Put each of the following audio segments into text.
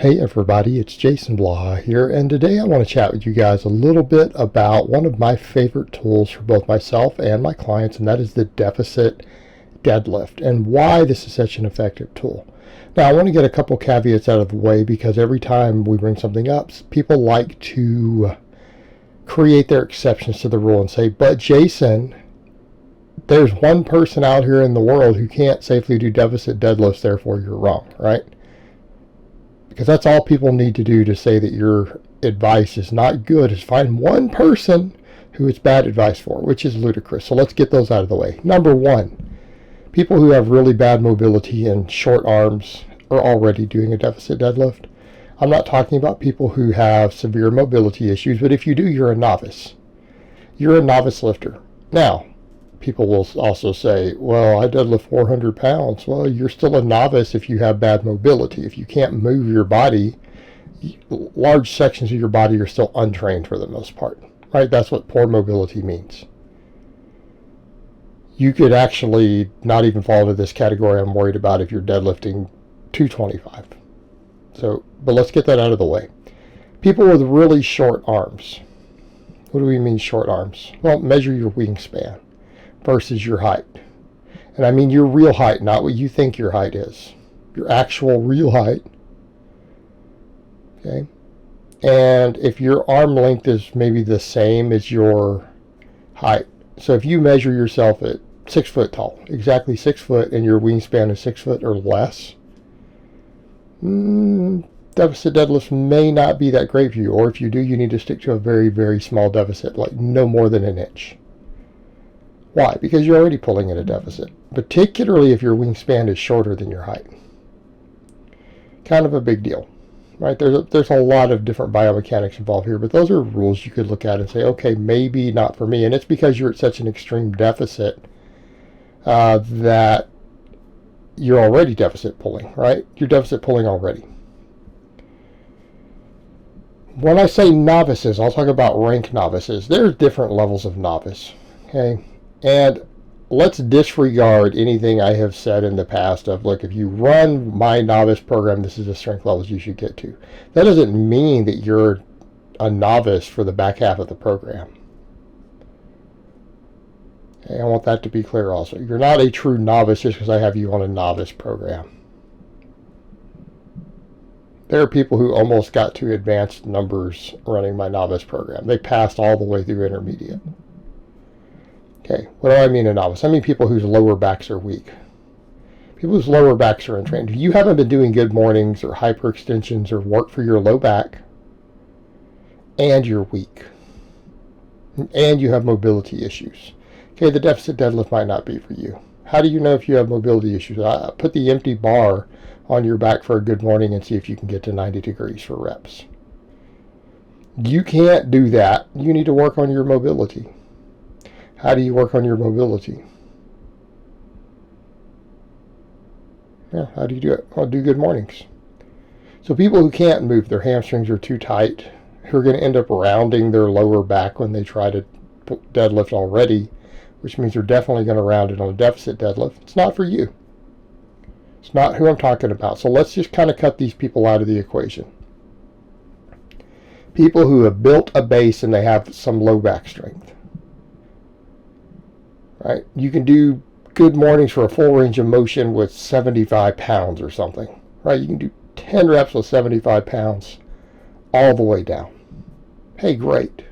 Hey everybody, it's Jason Blaha here, and today I want to chat with you guys a little bit about one of my favorite tools for both myself and my clients, and that is the deficit deadlift, and why this is such an effective tool. Now, I want to get a couple caveats out of the way because every time we bring something up, people like to create their exceptions to the rule and say, but Jason, there's one person out here in the world who can't safely do deficit deadlifts, therefore you're wrong, right? Because that's all people need to do to say that your advice is not good, is find one person who it's bad advice for, which is ludicrous. So let's get those out of the way. Number one, people who have really bad mobility and short arms are already doing a deficit deadlift. I'm not talking about people who have severe mobility issues, but if you do, you're a novice. You're a novice lifter. Now, people will also say, well, I deadlift 400 pounds. Well, you're still a novice if you have bad mobility. If you can't move your body, large sections of your body are still untrained for the most part, right? That's what poor mobility means. You could actually not even fall into this category I'm worried about if you're deadlifting 225. But let's get that out of the way. People with really short arms. What do we mean short arms? Well, measure your wingspan versus your height. And I mean your real height, not what you think your height is. Your actual real height. Okay? And if your arm length is maybe the same as your height. So if you measure yourself at 6 foot tall, exactly 6 foot, and your wingspan is 6 foot or less, deficit deadlifts may not be that great for you. Or if you do, you need to stick to a very, very small deficit, like no more than an inch. Why? Because you're already pulling at a deficit, particularly if your wingspan is shorter than your height. Kind of a big deal, right? There's a lot of different biomechanics involved here, but those are rules you could look at and say, okay, maybe not for me. And it's because you're at such an extreme deficit that you're already deficit pulling, right? You're deficit pulling already. When I say novices, I'll talk about rank novices. There's different levels of novice, okay? And let's disregard anything I have said in the past of, look, if you run my novice program, this is the strength levels you should get to. That doesn't mean that you're a novice for the back half of the program. Okay, I want that to be clear also. You're not a true novice just because I have you on a novice program. There are people who almost got to advanced numbers running my novice program. They passed all the way through intermediate. Okay, what do I mean a novice? I mean people whose lower backs are weak. People whose lower backs are untrained. If you haven't been doing good mornings or hyperextensions or work for your low back, and you're weak, and you have mobility issues, okay, the deficit deadlift might not be for you. How do you know if you have mobility issues? Put the empty bar on your back for a good morning and see if you can get to 90 degrees for reps. You can't do that. You need to work on your mobility. How do you work on your mobility? Yeah, how do you do it? Well, do good mornings. So people who can't move, their hamstrings are too tight, who are going to end up rounding their lower back when they try to deadlift already, which means they're definitely going to round it on a deficit deadlift. It's not for you. It's not who I'm talking about. So let's just kind of cut these people out of the equation. People who have built a base and they have some low back strength. Right? You can do good mornings for a full range of motion with 75 pounds or something. Right? You can do 10 reps with 75 pounds all the way down. Hey, great.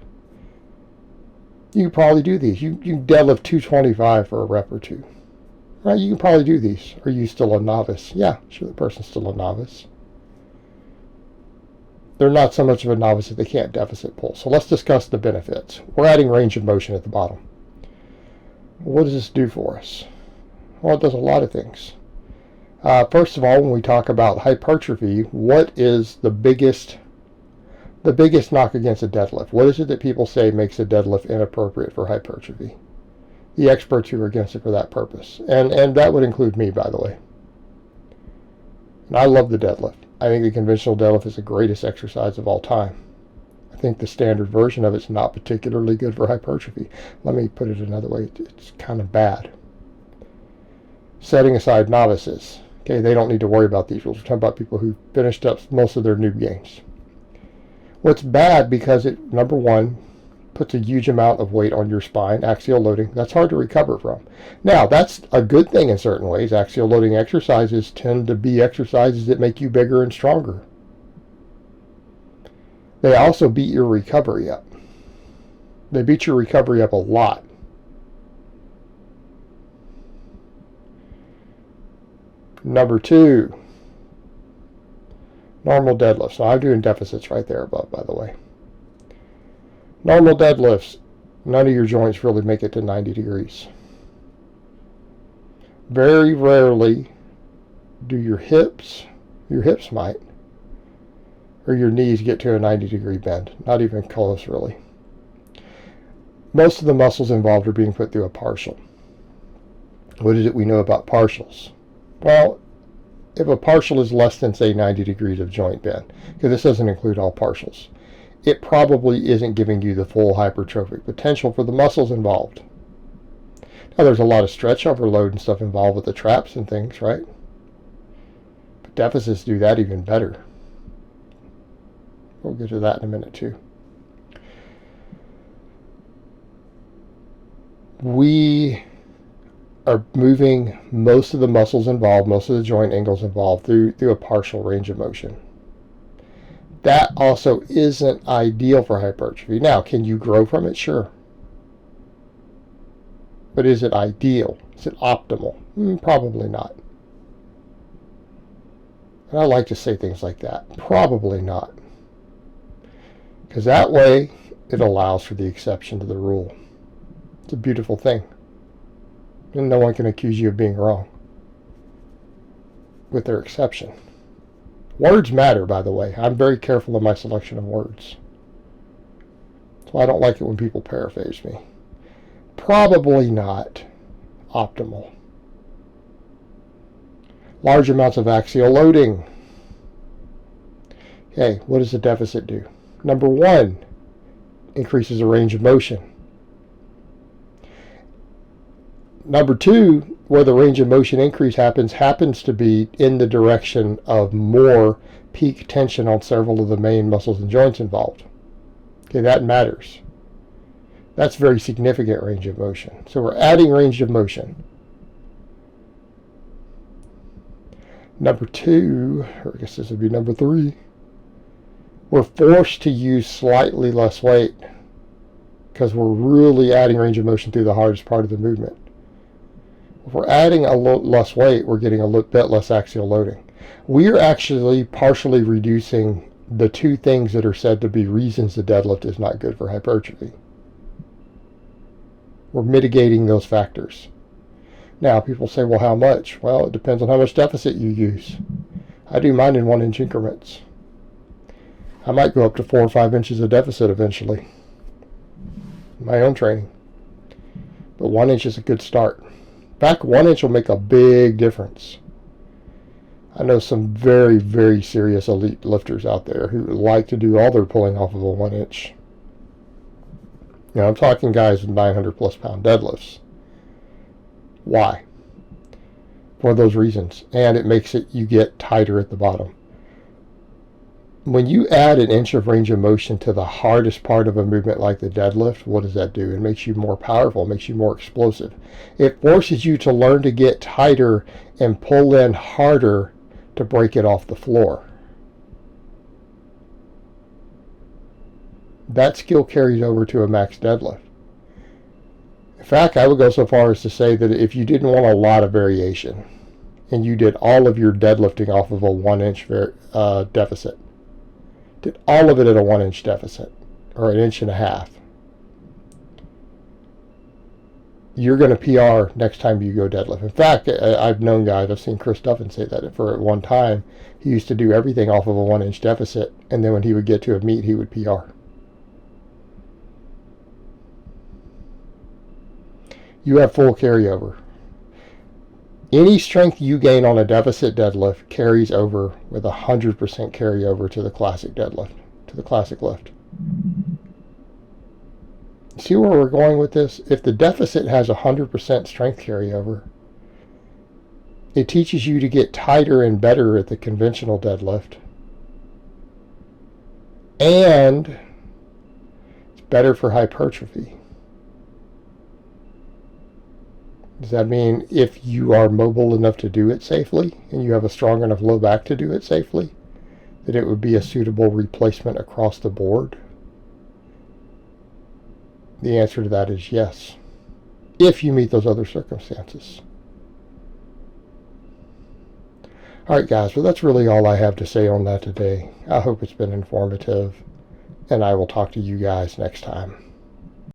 You can probably do these. You can deadlift 225 for a rep or two. Right? You can probably do these. Are you still a novice? Yeah, sure, the person's still a novice. They're not so much of a novice that they can't deficit pull. So let's discuss the benefits. We're adding range of motion at the bottom. What does this do for us? Well, it does a lot of things. First of all, when we talk about hypertrophy, what is the biggest knock against a deadlift? What is it that people say makes a deadlift inappropriate for hypertrophy? The experts who are against it for that purpose. And that would include me, by the way. And I love the deadlift. I think the conventional deadlift is the greatest exercise of all time. I think the standard version of it's not particularly good for hypertrophy. Let me put it another way. It's kind of bad. Setting aside novices. Okay, they don't need to worry about these rules. We're talking about people who finished up most of their noob gains. What's bad because it, number one, puts a huge amount of weight on your spine, axial loading. That's hard to recover from. Now, that's a good thing in certain ways. Axial loading exercises tend to be exercises that make you bigger and stronger. They also beat your recovery up. They beat your recovery up a lot. Number two, normal deadlifts. So I'm doing deficits right there above, by the way. Normal deadlifts, none of your joints really make it to 90 degrees. Very rarely do your hips might, or your knees get to a 90-degree bend. Not even close, really. Most of the muscles involved are being put through a partial. What is it we know about partials? Well, if a partial is less than, say, 90 degrees of joint bend, because this doesn't include all partials, it probably isn't giving you the full hypertrophic potential for the muscles involved. Now, there's a lot of stretch overload and stuff involved with the traps and things, right? But deficits do that even better. We'll get to that in a minute, too. We are moving most of the muscles involved, most of the joint angles involved through a partial range of motion. That also isn't ideal for hypertrophy. Now, can you grow from it? Sure. But is it ideal? Is it optimal? Probably not. And I like to say things like that. Probably not. Because that way, it allows for the exception to the rule. It's a beautiful thing. And no one can accuse you of being wrong with their exception. Words matter, by the way. I'm very careful in my selection of words. So I don't like it when people paraphrase me. Probably not optimal. Large amounts of axial loading. Okay, what does the deficit do? Number one, increases the range of motion. Number two, where the range of motion increase happens to be in the direction of more peak tension on several of the main muscles and joints involved. Okay, that matters. That's very significant range of motion. So we're adding range of motion. Number two, or I guess this would be number three, we're forced to use slightly less weight because we're really adding range of motion through the hardest part of the movement. If we're adding a little less weight, we're getting a little bit less axial loading. We are actually partially reducing the two things that are said to be reasons the deadlift is not good for hypertrophy. We're mitigating those factors. Now, people say, well, how much? Well, it depends on how much deficit you use. I do mine in 1-inch increments. I might go up to 4 or 5 inches of deficit eventually. My own training. But 1 inch is a good start. In fact, 1 inch will make a big difference. I know some very, very serious elite lifters out there who like to do all their pulling off of a 1 inch. You know, I'm talking guys with 900 plus pound deadlifts. Why? For those reasons. And it makes it, you get tighter at the bottom. When you add 1 inch of range of motion to the hardest part of a movement like the deadlift, what does that do? It makes you more powerful, it makes you more explosive. It forces you to learn to get tighter and pull in harder to break it off the floor. That skill carries over to a max deadlift. In fact, I would go so far as to say that if you didn't want a lot of variation and you did all of your deadlifting off of a 1 inch deficit, did all of it at a 1 inch deficit or 1.5 inches, you're going to PR next time you go deadlift. In fact, I've known guys, I've seen Chris Duffin say that for at one time, he used to do everything off of a 1 inch deficit, and then when he would get to a meet, he would PR. You have full carryover. Any strength you gain on a deficit deadlift carries over with 100% carryover to the classic deadlift, to the classic lift. See where we're going with this? If the deficit has 100% strength carryover, It teaches you to get tighter and better at the conventional deadlift. And it's better for hypertrophy. Does that mean if you are mobile enough to do it safely and you have a strong enough low back to do it safely, that it would be a suitable replacement across the board? The answer to that is yes, if you meet those other circumstances. Alright guys, well that's really all I have to say on that today. I hope it's been informative, and I will talk to you guys next time.